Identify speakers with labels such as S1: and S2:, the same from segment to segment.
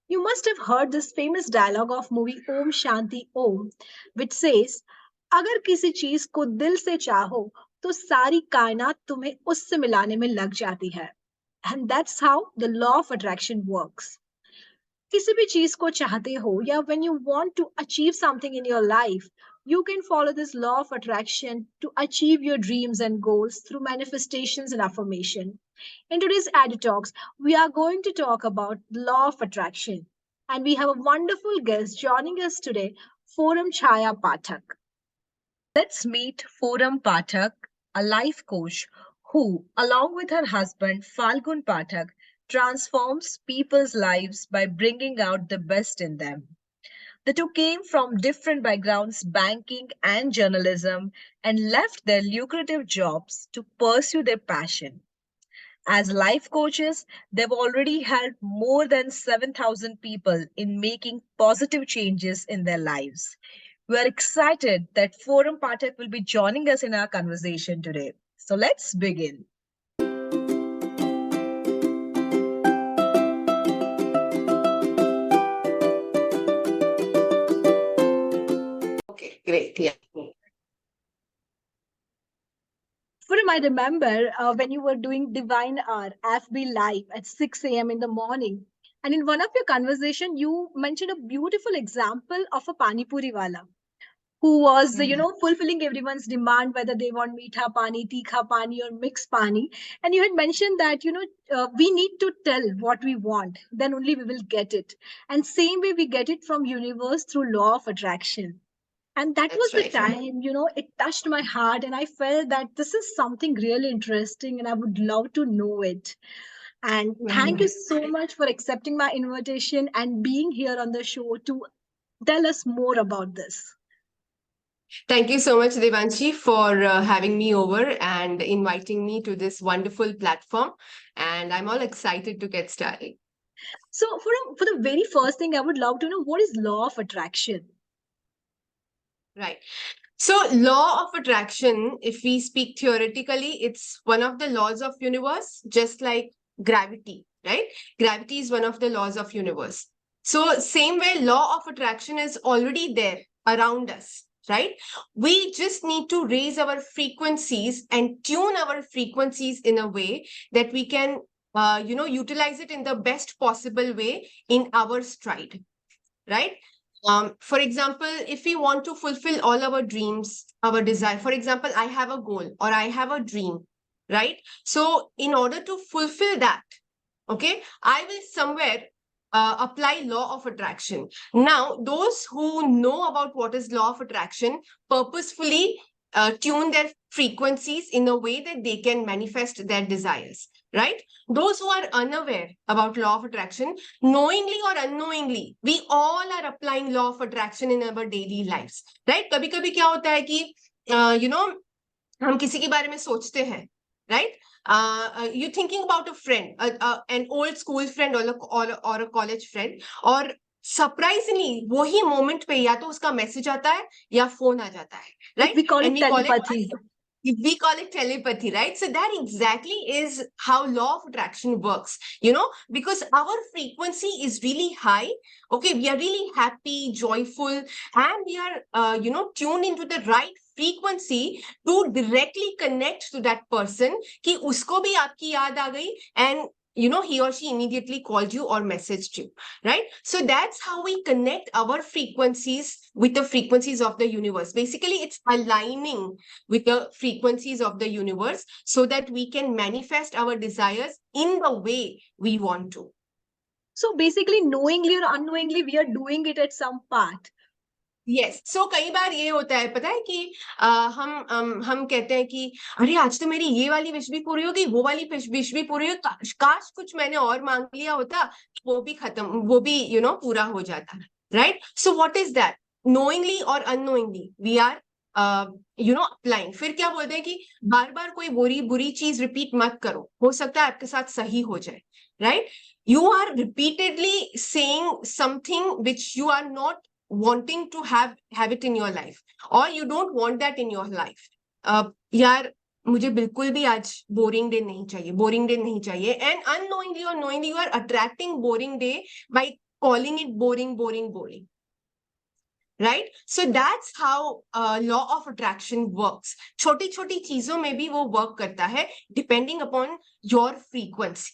S1: You must have heard this famous dialogue of movie Om Shanti Om, which says, अगर किसी चीज को दिल से चाहो तो सारी कायनात तुम्हें उससे मिलाने में लग जाती है. And that's how the law of attraction works. किसी भी चीज को चाहते हो या when you want to achieve something in your life, you can follow this law of attraction to achieve your dreams and goals through manifestations and affirmation. In today's Ad Talks, we are going to talk about the law of attraction. And we have a wonderful guest joining us today, Forum Pathak.
S2: Let's meet Forum Pathak, a life coach who, along with her husband Falgun Pathak, transforms people's lives by bringing out the best in them. The two came from different backgrounds, banking and journalism, and left their lucrative jobs to pursue their passion. As life coaches, they've already helped more than 7,000 people in making positive changes in their lives. We are excited that Forum Pathak will be joining us in our conversation today. So let's begin.
S3: Okay, great. Yeah.
S1: Forum, I remember when you were doing Divine Hour FB Live at 6 a.m. in the morning. And in one of your conversation, you mentioned a beautiful example of a Pani Puri wala who was, fulfilling everyone's demand, whether they want meetha pani, tikha pani, or mixed pani. And you had mentioned that, we need to tell what we want, then only we will get it. And same way we get it from universe through law of attraction. And that was
S3: That's
S1: the
S3: right.
S1: time, it touched my heart. And I felt that this is something really interesting and I would love to know it. And thank you so much for accepting my invitation and being here on the show to tell us more about this.
S3: Thank you so much, Devanshi, for having me over and inviting me to this wonderful platform. And I'm all excited to get started.
S1: So, for the very first thing, I would love to know what is law of attraction?
S3: Right. So, law of attraction, if we speak theoretically, it's one of the laws of universe, just like gravity, right? Gravity is one of the laws of universe. So, same way, law of attraction is already there around us, right? We just need to raise our frequencies and tune our frequencies in a way that we can, utilize it in the best possible way in our stride, right? For example, if we want to fulfill all our dreams, our desire, for example, I have a goal or I have a dream, right? So, in order to fulfill that, okay, I will somewhere apply law of attraction. Now, those who know about what is law of attraction purposefully tune their frequencies in a way that they can manifest their desires, right? Those who are unaware about law of attraction, knowingly or unknowingly, we all are applying law of attraction in our daily lives, right? कभी कभी क्या होता है कि हम किसी के बारे में सोचते हैं, right? You thinking about a friend, an old school friend or a college friend, और सरप्राइजली वही मोमेंट पे या तो उसका मैसेज आता है या फोन आ जाता है, right?
S1: We call it
S3: And
S1: telepathy.
S3: we call it telepathy, right? So that exactly is how law of attraction works, because our frequency is really high. Okay, we are really happy, joyful, and we are tuned into the right frequency to directly connect to that person कि उसको भी आपकी याद आ गई, and he or she immediately called you or messaged you, right? So that's how we connect our frequencies with the frequencies of the universe. Basically, it's aligning with the frequencies of the universe so that we can manifest our desires in the way we want to.
S1: So basically, knowingly or unknowingly, we are doing it at some part.
S3: Yes so कई बार ये होता है, पता है कि हम कहते हैं कि अरे आज तो मेरी ये वाली विश भी पूरी होगी, वो वाली विश भी पूरी हो, काश कुछ मैंने और मांग लिया होता, वो भी खत्म, वो भी पूरा हो जाता, right? So what is that? Knowingly और अननोइंगली वी आर अप्लाइंग. फिर क्या बोलते हैं कि बार बार कोई बुरी चीज रिपीट मत करो, हो सकता है आपके साथ सही हो जाए, right? You are repeatedly saying something which you are not wanting to have it in your life, or you don't want that in your life. यार मुझे बिल्कुल भी आज बोरिंग डे नहीं चाहिए, and unknowingly or knowingly you are attracting boring day by calling it boring, boring, boring. Right? So that's how law of attraction works. छोटी छोटी चीजों में भी वो work करता है depending upon your frequency.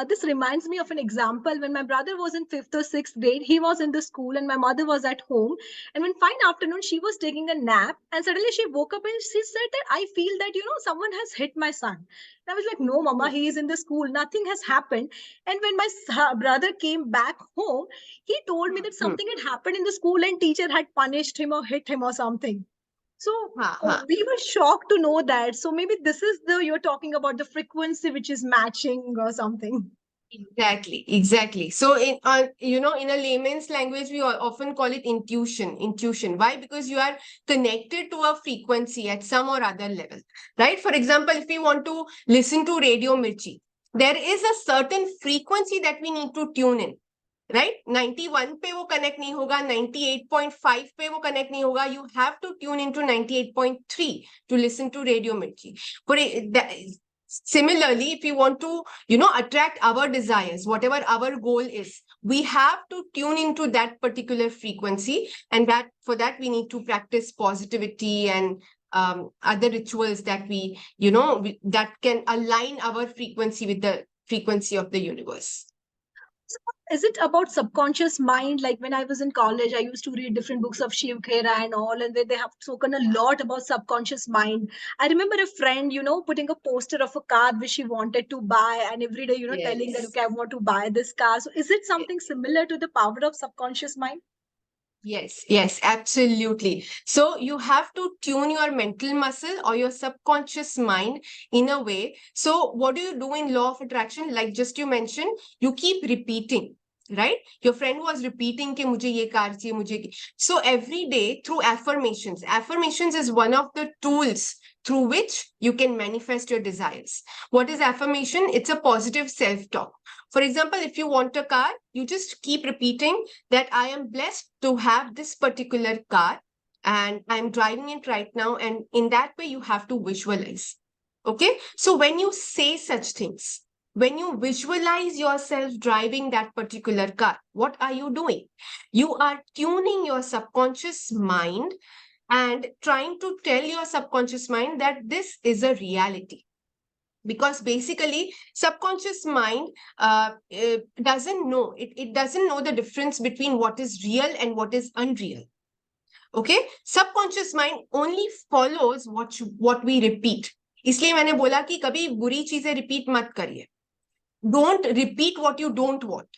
S1: This reminds me of an example when my brother was in fifth or sixth grade. He was in the school and my mother was at home. And one fine afternoon, she was taking a nap and suddenly she woke up and she said that I feel that, someone has hit my son. And I was like, no, mama, he is in the school. Nothing has happened. And when my brother came back home, he told me that something had happened in the school and teacher had punished him or hit him or something. So
S3: हाँ हाँ
S1: we were shocked to know that. So maybe this is you're talking about the frequency which is matching or something.
S3: Exactly. So in a layman's language, we often call it intuition. Intuition. Why? Because you are connected to a frequency at some or other level, right? For example, if we want to listen to Radio Mirchi, there is a certain frequency that we need to tune in. Right 91 पे वो connect नहीं होगा 98.5 पे वो connect नहीं होगा you have to tune into 98.3 to listen to radio Mirchi similarly if we want to attract our desires, whatever our goal is, we have to tune into that particular frequency, and that for that we need to practice positivity and other rituals that that can align our frequency with the frequency of the universe.
S1: So is it about subconscious mind? Like when I was in college, I used to read different books of Shiv Khera and all, and they have spoken a lot about subconscious mind. I remember a friend, putting a poster of a car which she wanted to buy, and every day, telling that,
S3: Yes.
S1: okay, I want to buy this car. So is it something similar to the power of subconscious mind?
S3: Yes, absolutely. So you have to tune your mental muscle or your subconscious mind in a way. So what do you do in law of attraction? Like just you mentioned, you keep repeating, right? Your friend was repeating कि मुझे ये car चाहिए, मुझे so every day through affirmations. Affirmations is one of the tools through which you can manifest your desires. What is affirmation? It's a positive self-talk. For example, if you want a car, you just keep repeating that I am blessed to have this particular car and I'm driving it right now. And in that way, you have to visualize. Okay. So when you say such things, when you visualize yourself driving that particular car, what are you doing? You are tuning your subconscious mind and trying to tell your subconscious mind that this is a reality. Because basically subconscious mind doesn't know it doesn't know the difference between what is real and what is unreal. Okay, subconscious mind only follows what we repeat. इसलिए मैंने बोला कि कभी बुरी चीजें repeat मत करिए. Don't repeat what you don't want,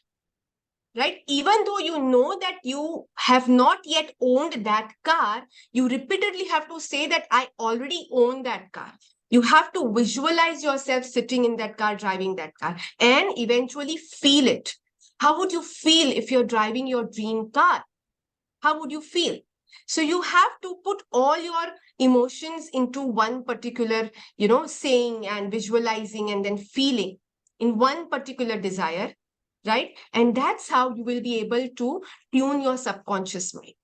S3: right? Even though you know that you have not yet owned that car, you repeatedly have to say that I already own that car. You have to visualize yourself sitting in that car, driving that car, and eventually feel it. How would you feel if you're driving your dream car? How would you feel? So you have to put all your emotions into one particular, saying and visualizing and then feeling in one particular desire, right? And that's how you will be able to tune your subconscious mind.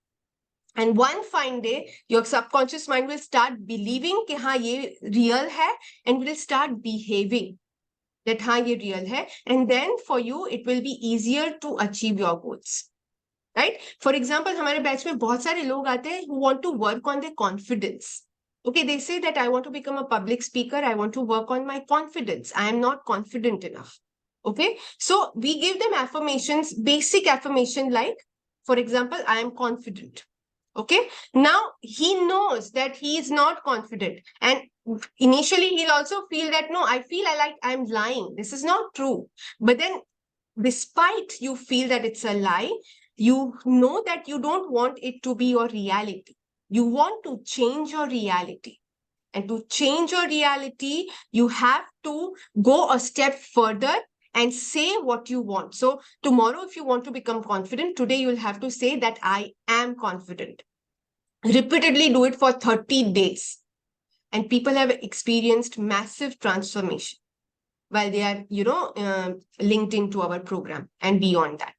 S3: And one fine day, your subconscious mind will start believing कि हाँ ये real है, and will start behaving that हाँ ये real है. And then for you, it will be easier to achieve your goals. Right? For example, हमारे batch में बहुत सारे लोग आते हैं who want to work on their confidence. Okay, they say that I want to become a public speaker. I want to work on my confidence. I am not confident enough. Okay, so we give them affirmations, basic affirmation like, for example, I am confident. Okay, now he knows that he is not confident, and initially he'll also feel that no, I feel I'm lying. This is not true. But then, despite you feel that it's a lie, you know that you don't want it to be your reality. You want to change your reality. And to change your reality, you have to go a step further and say what you want. So tomorrow, if you want to become confident, today you'll have to say that I am confident. Repeatedly do it for 30 days. And people have experienced massive transformation while they are, linked into our program and beyond that.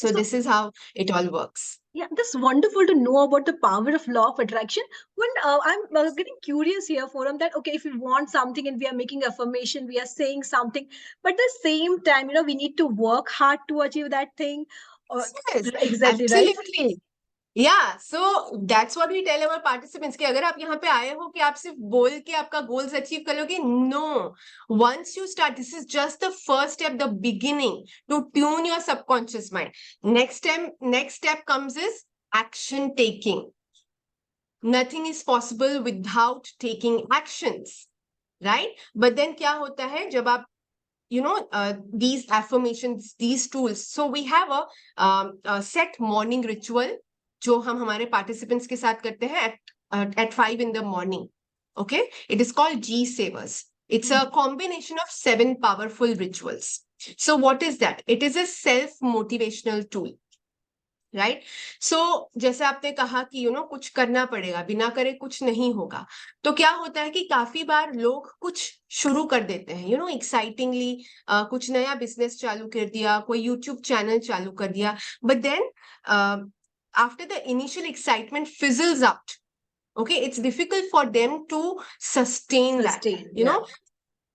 S3: So this is how it all works.
S1: Yeah, that's wonderful to know about the power of law of attraction. When I'm getting curious here, Forum, that okay, if we want something and we are making affirmation, we are saying something, but at the same time, we need to work hard to achieve that thing. Or
S3: Yes,
S1: exactly right.
S3: absolutely. Yeah, so that's what we tell our participants कि अगर आप यहाँ पे आए हो कि आप सिर्फ बोल के आपका goals achieve कर लोगे, no. Once you start, this is just the first step, the beginning to tune your subconscious mind. Next step comes is action taking. Nothing is possible without taking actions, right? But then क्या होता है जब आप these affirmations, these tools. So we have a set morning ritual जो हम हमारे participants के साथ करते हैं at 5 in the morning. Okay, it is called G Savers. It's a combination of 7 powerful rituals. So what is that? It is a self motivational tool. Right so जैसे आपने कहा कि कुछ करना पड़ेगा, बिना करे कुछ नहीं होगा। तो क्या होता है कि काफी बार लोग कुछ शुरू कर देते हैं एक्साइटिंगली, कुछ नया बिजनेस चालू कर दिया, कोई यूट्यूब चैनल चालू कर दिया, but then after the initial excitement fizzles out. Okay, it's difficult for them to sustain that,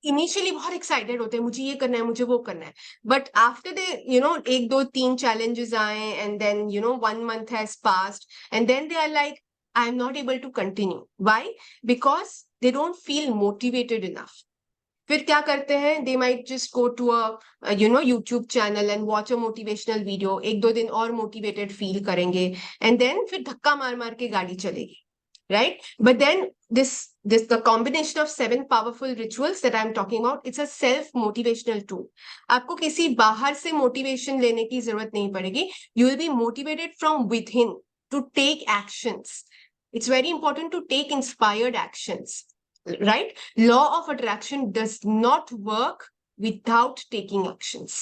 S3: initially बहुत एक्साइटेड होते हैं, मुझे ये करना है, मुझे वो करना है, बट आफ्टर दे एक दो तीन चैलेंजेस आए and then 1 month has passed and then they are like I am not able to continue. Why? Because they don't feel motivated enough. फिर क्या करते हैं, they might just go to a YouTube channel and watch a motivational video, एक दो दिन और motivated feel करेंगे and then फिर धक्का मार मार के गाड़ी चलेगी, right? But then the combination of 7 powerful rituals that I'm talking about, it's a self motivational tool. आपको किसी बाहर से motivation लेने की जरूरत नहीं पड़ेगी. You will be motivated from within to take actions. It's very important to take inspired actions, right? Law of attraction does not work without taking actions.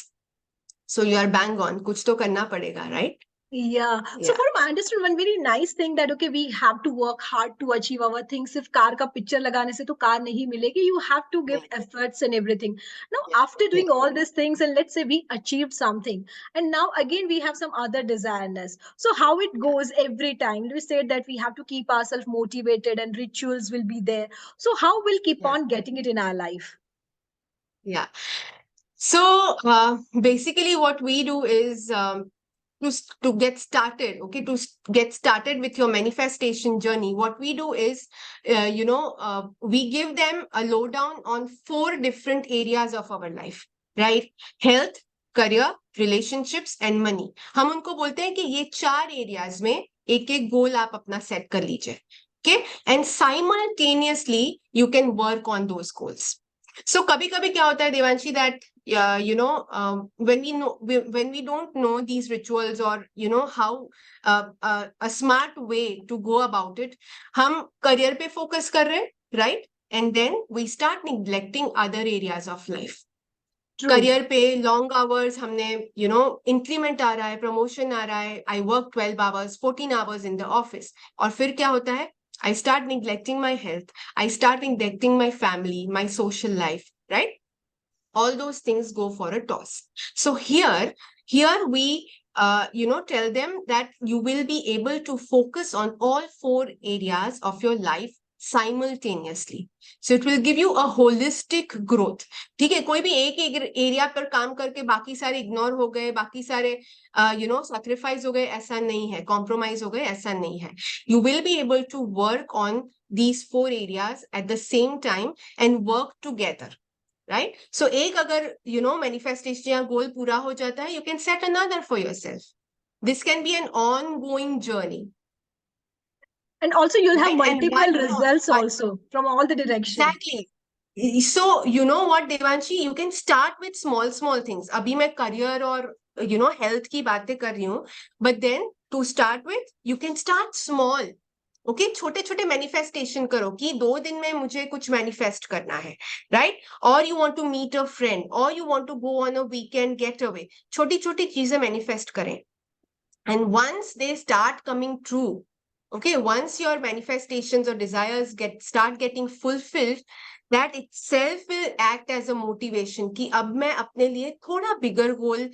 S3: So you are bang on. कुछ तो करना पड़ेगा, right?
S1: Yeah. So for I understood one very nice thing that okay, we have to work hard to achieve our things. If car ka picture lagane se to car nahi milegi, you have to give efforts and everything. Now, after doing all these things, and let's say we achieved something, and now again we have some other desireless. So how it goes every time? We said that we have to keep ourselves motivated, and rituals will be there. So how we'll keep on getting it in our life?
S3: Yeah. So basically, what we do is to get started, okay, to get started with your manifestation journey. What we do is, we give them a lowdown on 4 different areas of our life, right? Health, career, relationships, and money. हम उनको बोलते हैं कि ये 4 areas में एक एक गोल आप अपना सेट कर लीजिए, okay? And simultaneously you can work on those goals. So कभी कभी क्या होता है Devanshi, that when we don't know these rituals or how a smart way to go about it, हम career पे focus कर रहे हैं, right? And then we start neglecting other areas of life. Career पे लॉन्ग आवर्स, हमने increment आ रहा है, promotion आ रहा है, I work 12 hours 14 hours in the office, और फिर क्या होता है, I start neglecting my health, I start neglecting my family, my social life, right? All those things go for a toss. So here we tell them that you will be able to focus on all 4 areas of your life simultaneously. So it will give you a holistic growth. ठीक है, कोई भी एक area पर काम करके बाकी सारे इग्नोर हो गए, बाकी सारे सैक्रिफाइस हो गए, ऐसा नहीं है, कॉम्प्रोमाइज हो गए, ऐसा नहीं है. You will be able to work on these 4 areas at the same time and work together, right? So एक अगर manifestation या goal पूरा हो जाता है, you can set another for yourself. This can be an ongoing journey.
S1: And also you'll have
S3: Right?
S1: multiple results also from all the directions.
S3: Exactly. So you know what, Devanshi, you can start with small things. अभी मैं career और health की बातें कर रही हूँ, but then to start with, you can start small. Okay, छोटे छोटे मैनिफेस्टेशन करो कि 2 दिन में मुझे कुछ मैनिफेस्ट करना है, राइट? और you want to meet a friend, और you want to go on a weekend getaway. छोटी छोटी चीजें मैनिफेस्ट करें, and once they start coming true, Okay, once your manifestations or desires start getting fulfilled, that itself will act as a motivation कि अब मैं अपने लिए थोड़ा bigger goal,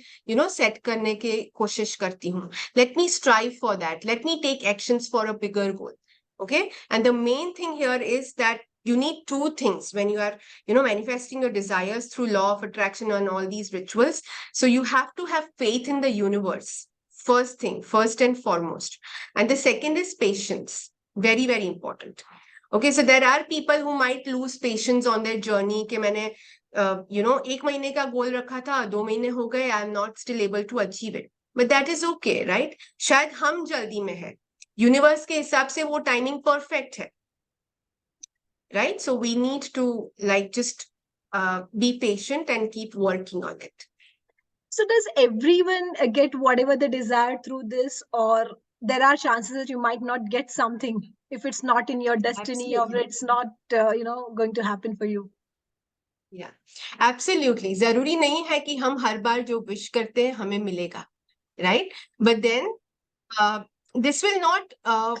S3: set करने की कोशिश करती हूँ. Let me strive for that. Let me take actions for a bigger goal. Okay, and the main thing here is that you need two things when you are, manifesting your desires through law of attraction and all these rituals. So you have to have faith in the universe. First thing, first and foremost. And the second is patience. Very, very important. Okay, so there are people who might lose patience on their journey. कि मैंने, एक महीने का गोल रखा था, 2 महीने हो गए, I am not still able to achieve it. But that is okay, right? शायद हम जल्दी में है. यूनिवर्स के हिसाब से वो टाइमिंग परफेक्ट है. Right? So we need to just be patient and keep working on it.
S1: So does everyone get whatever they desire through this, or there are chances that you might not get something if it's not in your destiny, or
S3: Absolutely.
S1: it's not going to happen for you?
S3: Yeah, absolutely. जरूरी नहीं है कि हम हर बार जो wish करते हैं हमें मिलेगा, right? But then this will not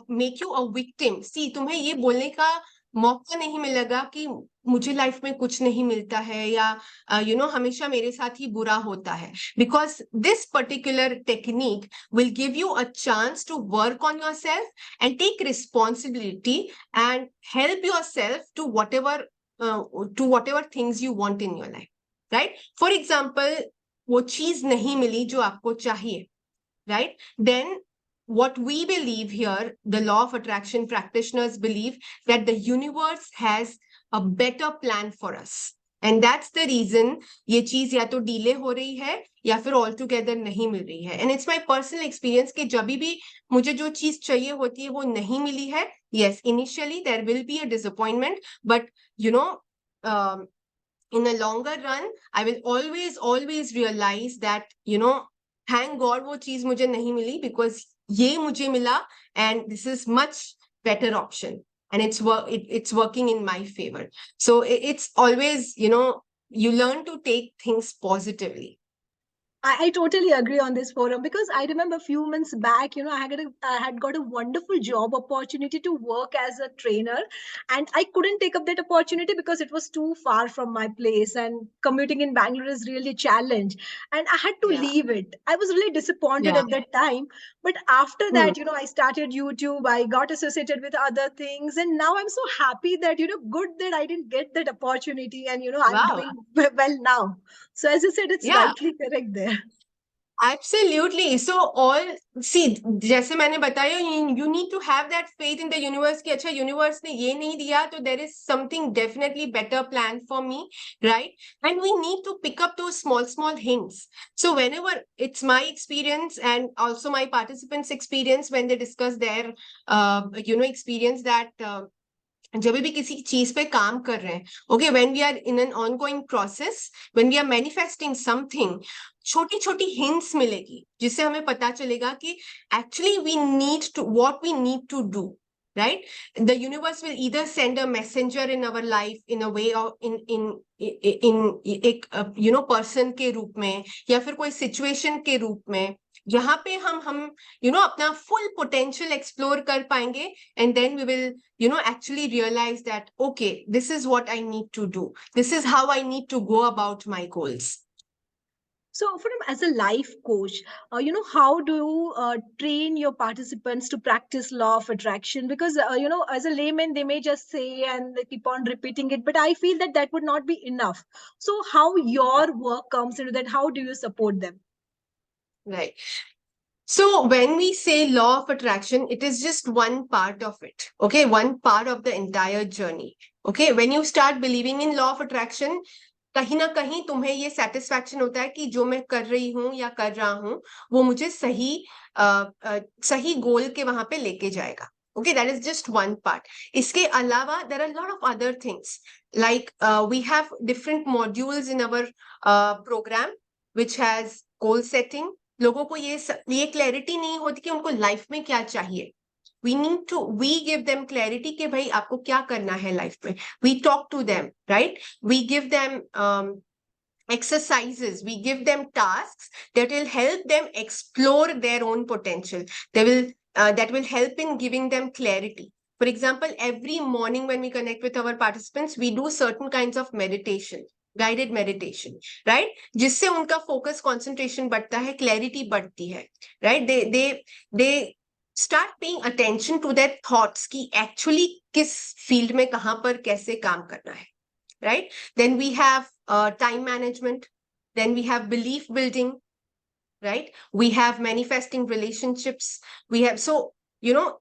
S3: make you a victim. See, तुम्हें ये बोलने का मौका नहीं मिलेगा कि मुझे लाइफ में कुछ नहीं मिलता है या हमेशा मेरे साथ ही बुरा होता है. Because this particular technique will give you a chance to work on yourself and take responsibility and help yourself to whatever things you want in your life, right? For example, वो चीज नहीं मिली जो आपको चाहिए, right? Then what we believe here, the law of attraction practitioners believe that the universe has a better plan for us. And that's the reason ये चीज या तो डिले हो रही है या फिर ऑल टुगेदर नहीं मिल रही है. And it's my personal experience कि जब भी मुझे जो चीज चाहिए होती है वो नहीं मिली है. Yes, initially there will be a disappointment, but in a longer run, I will always realize that, thank God वो चीज मुझे नहीं मिली because ये मुझे मिला and this is much better option and it's working in my favor. So it's always, you learn to take things positively.
S1: I totally agree on this, Forum, because I remember a few months back, I had got a wonderful job opportunity to work as a trainer, and I couldn't take up that opportunity because it was too far from my place, and commuting in Bangalore is really a challenge, and I had to
S3: Yeah.
S1: leave it. I was really disappointed
S3: Yeah.
S1: at that time, but after
S3: Hmm.
S1: that, I started YouTube, I got associated with other things, and now I'm so happy that, good that I didn't get that opportunity, and, I'm
S3: Wow.
S1: doing well now. So as you said, it's
S3: Yeah.
S1: rightly correct there.
S3: Absolutely. So see, जैसे मैंने बताया, you need to have that faith in the universe कि अच्छा universe ने ये नहीं दिया तो there is something definitely better planned for me, right? And we need to pick up those small hints. So whenever it's my experience and also my participants' experience when they discuss their experience that जब भी किसी चीज पे काम कर रहे हैं, okay, when we are in an ongoing process, when we are manifesting something, छोटी छोटी हिंट्स मिलेगी जिससे हमें पता चलेगा कि actually we need to what we need to do, right? The universe will either send a messenger in our life in a way or in एक person के रूप में या फिर कोई सिचुएशन के रूप में जहां पे हम अपना फुल पोटेंशियल एक्सप्लोर कर पाएंगे. And then we will actually realize that, okay, this is what I need to do, this is how I need to go about my goals.
S1: So, as a life coach, how do you train your participants to practice law of attraction? Because, as a layman, they may just say and they keep on repeating it, but I feel that that would not be enough. So, how your work comes into that? How do you support them?
S3: Right. So when we say law of attraction, it is just one part of it. Okay, one part of the entire journey. Okay, when you start believing in law of attraction, कहीं ना कहीं तुम्हें ये satisfaction होता है कि जो मैं कर रही हूँ या कर रहा हूँ वो मुझे सही गोल के वहां पे लेके जाएगा. Okay, that is just one part. इसके अलावा there are a lot of other things like we have different modules in our program which has goal setting. लोगों को ये क्लैरिटी नहीं होती कि उनको लाइफ में क्या चाहिए. we give them clarity कि भाई आपको क्या करना है लाइफ में. We talk to them, right? We give them exercises, we give them tasks that will help them explore their own potential. They will that will help in giving them clarity. For example, every morning when we connect with our participants, we do certain kinds of meditation, guided meditation, right? जिससे उनका focus, concentration बढ़ता है, clarity बढ़ती है, right? They start paying attention to their thoughts कि actually किस field में कहाँ पर कैसे काम करना है, right? Then we have time management. Then we have belief building, right? We have manifesting relationships. We have, so, you know,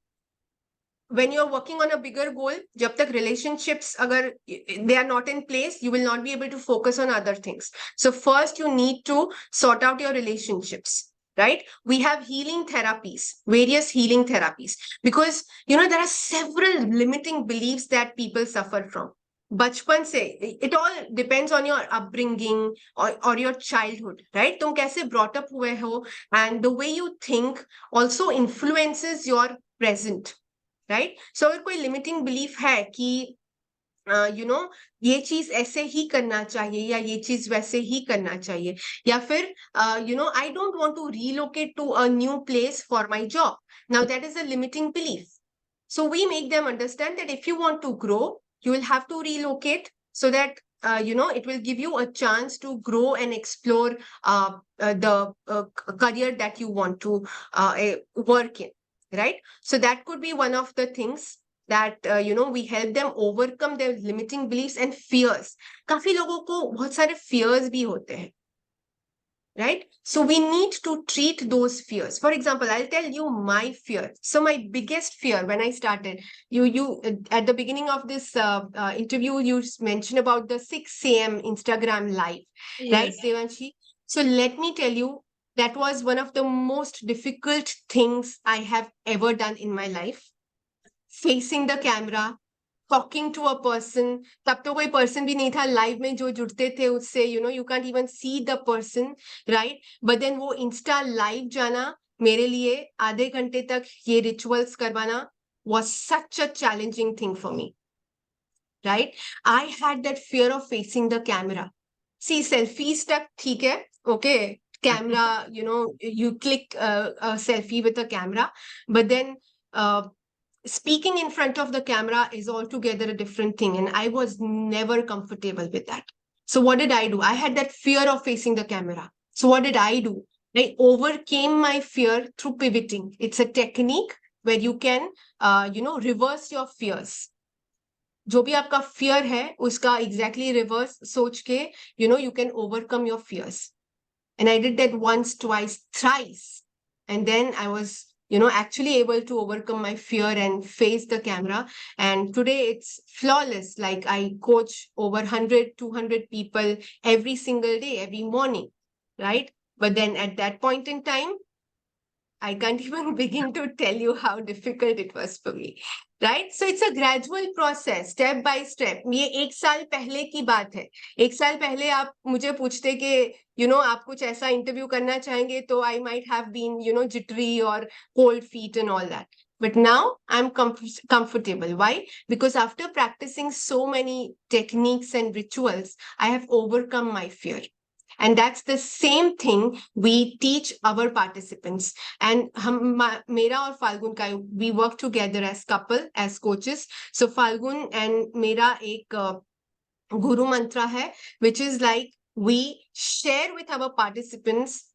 S3: when you're working on a bigger goal, jab tak relationships, agar they are not in place, you will not be able to focus on other things. So first you need to sort out your relationships, right? We have healing therapies, various healing therapies, because, you know, there are several limiting beliefs that people suffer from. बचपन से, it all depends on your upbringing or your childhood, right? तुम कैसे brought up हुए हो, and the way you think also influences your present, right? So अगर कोई limiting belief है कि you know, ये चीज ऐसे ही करना चाहिए या ये चीज वैसे ही करना चाहिए, या फिर you know, I don't want to relocate to a new place for my job. Now that is a limiting belief. So we make them understand that if you want to grow, you will have to relocate, so that you know, it will give you a chance to grow and explore the career that you want to work in, right? So that could be one of the things that you know, we help them overcome their limiting beliefs and fears. काफी लोगों को बहुत सारे fears भी होते हैं, right? So we need to treat those fears. For example, I'll tell you my fear. So my biggest fear when I started, you at the beginning of this interview, you mentioned about the 6 a.m. Instagram live, right,
S1: Yes.
S3: Devanshi? So let me tell you, that was one of the most difficult things I have ever done in my life. Facing the camera, talking to a person, तब तो कोई person भी नहीं था live में जो जुड़ते थे उससे, you know, you can't even see the person, right? But then वो इंस्टा लाइव जाना मेरे लिए आधे घंटे तक ये रिचुअल्स करवाना was such a challenging thing for me, right? I had that fear of facing the camera. See, selfies tak theek hai, okay, camera, you know, you click a selfie with a camera, but then speaking in front of the camera is altogether a different thing, and I was never comfortable with that. So what did I do? I had that fear of facing the camera. So what did I do? I overcame my fear through pivoting. It's a technique where you can you know, reverse your fears. जो भी आपका fear है उसका exactly reverse सोच के, you know, you can overcome your fears. And I did that once, twice, thrice, and then I was, you know, actually able to overcome my fear and face the camera. And today it's flawless. Like I coach over 100, 200 people every single day, every morning, right? But then at that point in time, I can't even begin to tell you how difficult it was for me, right? So it's a gradual process, step by step. ये 1 साल पहले की बात है. 1 साल पहले आप मुझे पूछते कि, you know, आप कुछ ऐसा इंटरव्यू करना चाहेंगे, तो I might have been, you know, jittery or cold feet and all that. But now I'm comfortable. Why? Because after practicing so many techniques and rituals, I have overcome my fear. And that's the same thing we teach our participants. And Mera और Falgun का, we work together as couple, as coaches. So Falgun and Mera एक guru mantra hai, which is like we share with our participants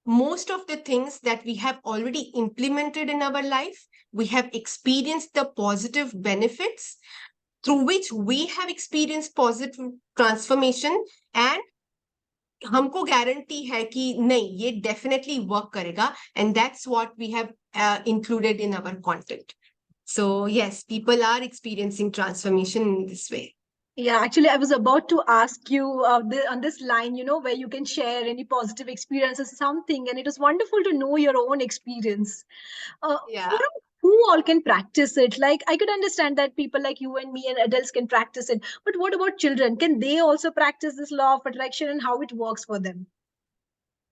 S3: most of the things that we have already implemented in our life. We have experienced the positive benefits through which we have experienced positive transformation, and हमको guarantee है कि नहीं, ये definitely work करेगा, and that's what we have included in our content. So yes, people are experiencing transformation in this way.
S1: Yeah, actually, I was about to ask you on this line, you know, where you can share any positive experiences, something, and it was wonderful to know your own experience.
S3: Yeah.
S1: Who all can practice it? Like, I could understand that people like you and me and adults can practice it, but what about children? Can they also practice this law of attraction, and how it works for them?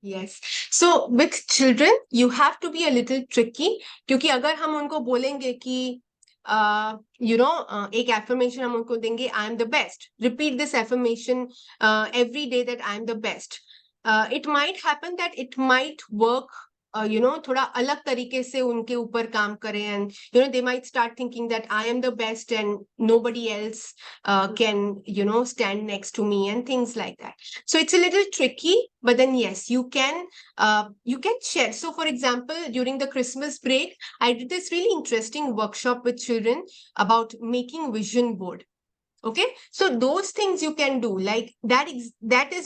S3: Yes. So with children, you have to be a little tricky, क्योंकि अगर हम उनको बोलेंगे कि you know, एक affirmation हम उनको देंगे, I am the best. Repeat this affirmation every day that I am the best. It might happen that it might work थोड़ा अलग तरीके से उनके ऊपर काम करें, and they might start thinking that I am the best and nobody else can stand next to me and things like that. So it's a little tricky, but then yes, you can share. So for example, during the Christmas break, I did this really interesting workshop with children about making vision board. Okay, so those things you can do, like that is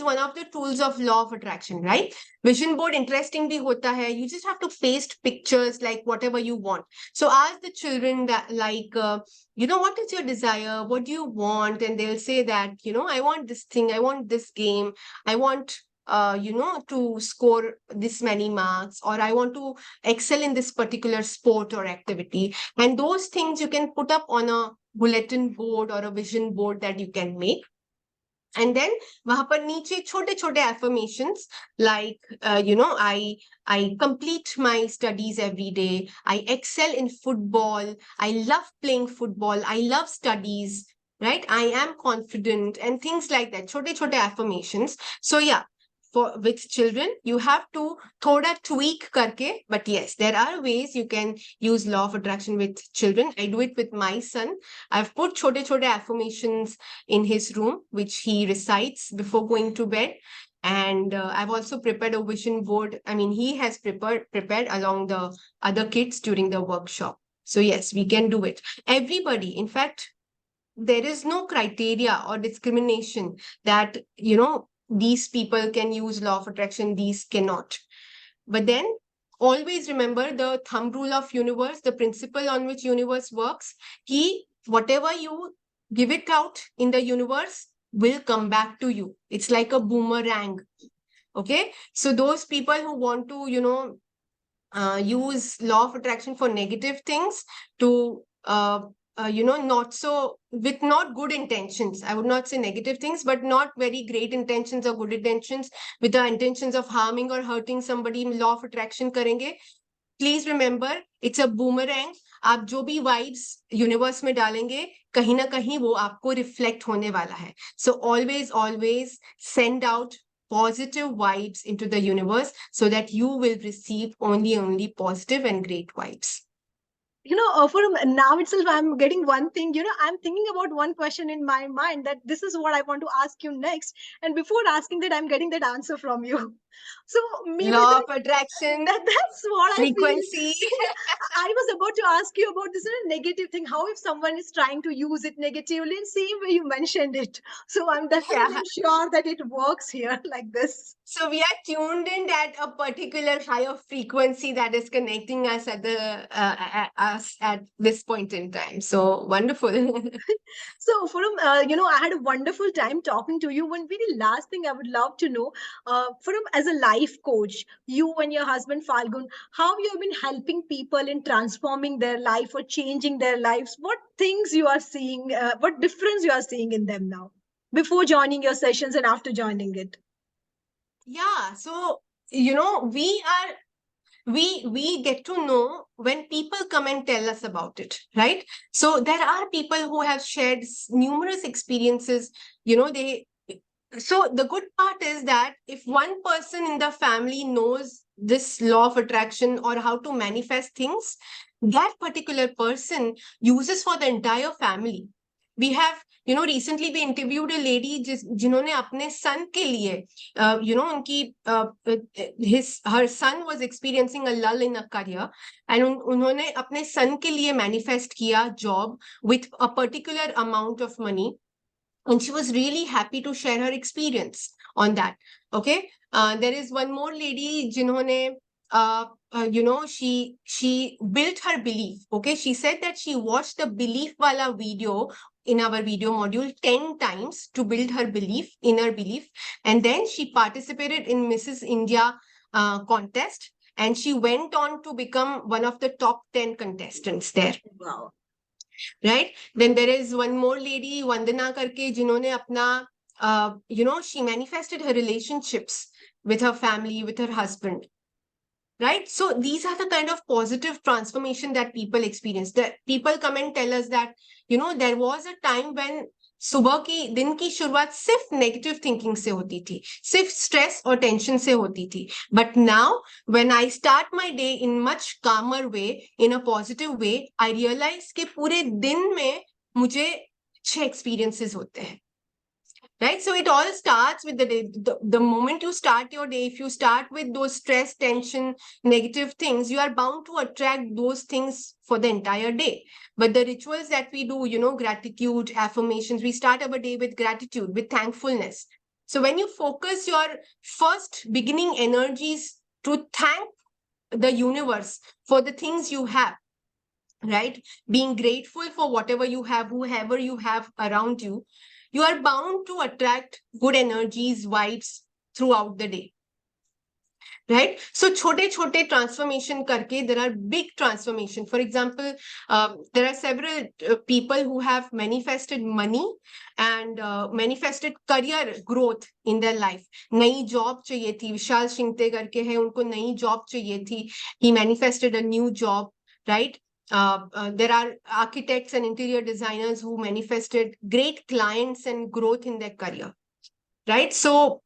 S3: one of the tools of law of attraction, right? Vision board interesting bhi hota hai. You just have to paste pictures like whatever you want. So ask the children that, like, what is your desire, what do you want, and they'll say that, I want this thing, I want this game, I want to score this many marks, or I want to excel in this particular sport or activity. And those things you can put up on a bulletin board or a vision board that you can make. And then वहां पर नीचे छोटे छोटे affirmations, like I complete my studies every day, I excel in football, I love playing football, I love studies, right? I am confident, and things like that. Chote chote affirmations. So yeah, for with children you have to thoda tweak karke, but yes, there are ways you can use law of attraction with children. I do it with my son. I've put chote chote affirmations in his room, which he recites before going to bed. And I've also prepared a vision board. I mean, he has prepared along the other kids during the workshop. So yes, we can do it. Everybody, in fact, there is no criteria or discrimination that, these people can use law of attraction, these cannot. But then always remember the thumb rule of universe, the principle on which universe works. Whatever you give it out in the universe will come back to you. It's like a boomerang. Okay, so those people who want to use law of attraction for negative things, to not so, with not good intentions, I would not say negative things, but not very great intentions or good intentions, with the intentions of harming or hurting somebody, law of attraction karenge. Please remember, it's a boomerang. आप जो भी vibes universe में डालेंगे, कहीं ना कहीं वो आपको रिफ्लेक्ट होने वाला है. So always send out positive vibes into the universe, so that you will receive only positive and great vibes.
S1: For now itself, I'm getting one thing. I'm thinking about one question in my mind, that this is what I want to ask you next. And before asking that, I'm getting that answer from you. So maybe
S3: Law of attraction,
S1: that's what I feel.
S3: frequency.
S1: I was about to ask you about this negative thing. How if someone is trying to use it negatively, and same way you mentioned it. So I'm definitely
S3: Yeah.
S1: sure that it works here like this.
S3: So we are tuned in at a particular higher frequency that is connecting us at this point in time. So wonderful.
S1: So, Forum, I had a wonderful time talking to you. One very last thing I would love to know, Forum, as a life coach, you and your husband Falgun, how you have been helping people in transforming their life or changing their lives? What things you are seeing? What difference you are seeing in them now, before joining your sessions and after joining it?
S3: Yeah. So we get to know when people come and tell us about it, right? So there are people who have shared numerous experiences. So the good part is that if one person in the family knows this law of attraction or how to manifest things, that particular person uses for the entire family. We have recently we interviewed a lady जिन्होंने अपने son के लिए उनकी her son was experiencing a lull in a career, and उन्होंने अपने son के लिए manifest किया job with a particular amount of money, and she was really happy to share her experience on that. Okay, there is one more lady जिन्होंने she built her belief. Okay, she said that she watched the belief wala video in our video module 10 times to build her belief, inner belief, and then she participated in Mrs. India contest, and she went on to become one of the top 10 contestants there.
S1: Wow.
S3: Right, then there is one more lady Vandana karke जिन्होंने अपना she manifested her relationships with her family, with her husband. Right, so these are the kind of positive transformation that people experience. That people come and tell us that there was a time when सुबह की दिन की शुरुआत सिर्फ negative thinking से होती थी, सिर्फ स्ट्रेस और टेंशन से होती थी. But now when I start my day in much कामर वे, इन a positive way, I realise कि पूरे दिन में मुझे अच्छे एक्सपीरियंसेस होते हैं. Right, so it all starts with the day. The moment you start your day, if you start with those stress, tension, negative things, you are bound to attract those things for the entire day. But the rituals that we do, gratitude, affirmations, we start our day with gratitude, with thankfulness. So when you focus your first beginning energies to thank the universe for the things you have, right, being grateful for whatever you have, whoever you have around you, you are bound to attract good energies, vibes throughout the day. Right, so chote transformation karke there are big transformation. For example, there are several people who have manifested money and manifested career growth in their life. नई job चाहिए थी, विशाल शिंगते करके है, उनको नई job चाहिए थी. He manifested a new job, right? There are architects and interior designers who manifested great clients and growth in their career, right? So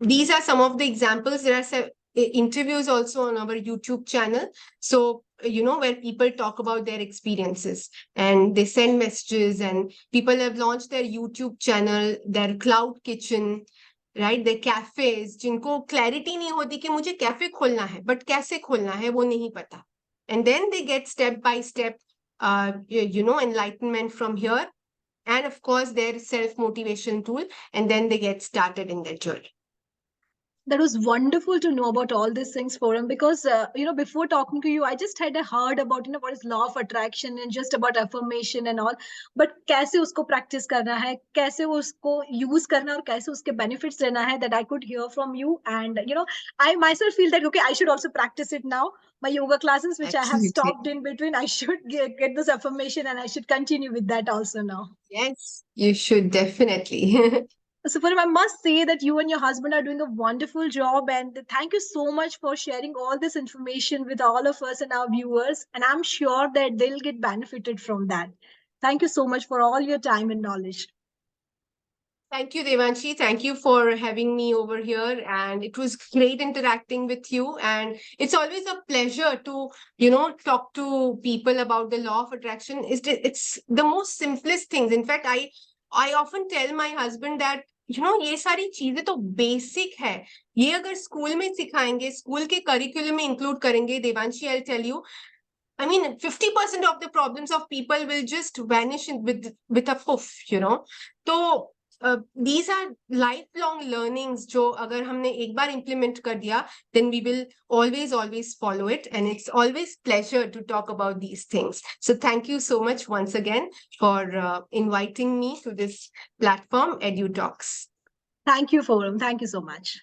S3: these are some of the examples. There are interviews also on our YouTube channel. So, where people talk about their experiences and they send messages, and people have launched their YouTube channel, their cloud kitchen, right? Their cafes, जिनको clarity नहीं होती कि मुझे cafe खोलना है, but कैसे खोलना है वो नहीं पता. And then they get step by step, enlightenment from here. And of course, their self-motivation tool, and then they get started in their journey.
S1: That was wonderful to know about all these things, Forum, because before talking to you, I just had heard about what is law of attraction and just about affirmation and all. But कैसे उसको practice करना है, कैसे उसको use करना है और कैसे उसके benefits लेना है, that I could hear from you. And I myself feel that okay, I should also practice it now. My yoga classes, which I have
S3: Absolutely.
S1: stopped in between, I should get this affirmation and I should continue with that also now.
S3: Yes, you should definitely.
S1: So, Param, I must say that you and your husband are doing a wonderful job, and thank you so much for sharing all this information with all of us and our viewers. And I'm sure that they'll get benefited from that. Thank you so much for all your time and knowledge.
S3: Thank you, Devanshi. Thank you for having me over here. And it was great interacting with you. And it's always a pleasure to, talk to people about the law of attraction. It's the most simplest things. In fact, I often tell my husband that, ये सारी चीजें तो basic है. ये अगर school में सिखाएंगे, school के करिकुलम में इंक्लूड करेंगे, Devanshi, I'll tell you, I mean, 50% of the problems of people will just vanish with a poof, So these are lifelong learnings जो अगर हमने एक बार implement कर दिया, then we will always follow it. And it's always pleasure to talk about these things. So thank you so much once again for inviting me to this platform, EduTalks.
S1: Thank you, Forum. Thank you so much.